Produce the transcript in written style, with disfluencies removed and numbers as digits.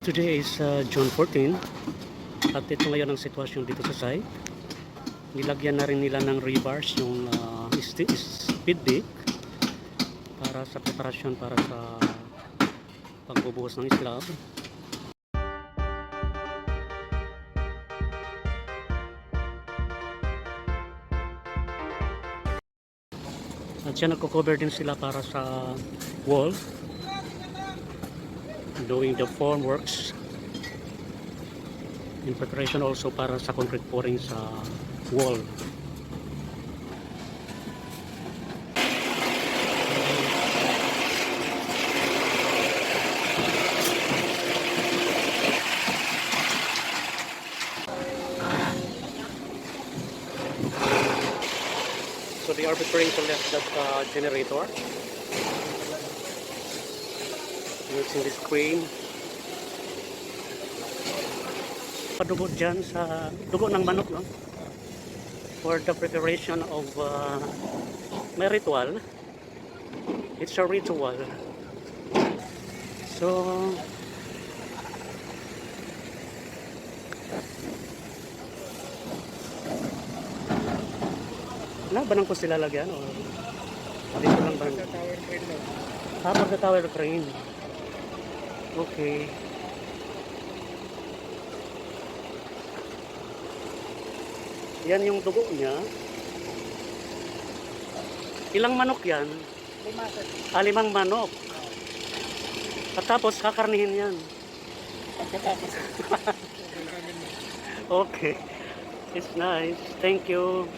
Today is June 14 at ito ngayon ang sitwasyon dito sa site. Nilagyan na rin nila ng rebars yung speed brake para sa preparasyon para sa pagbubuhos ng slab. At siya nagko-cover din sila para sa wall, doing the formworks in preparation also para sa concrete pouring sa wall. So they are preparing to lift that generator using this crane. Padugo dyan sa dugo ng manok, no? For the preparation of may ritual. It's a ritual. So na ba nang ko sila lagyan o dito lang ba? Tower crane lang. For the tower crane. Okay. Yan yung dugo niya. Ilang manok yan? 5. 5 manok. At tapos kakarnihin yan. Okay. It's nice. Thank you.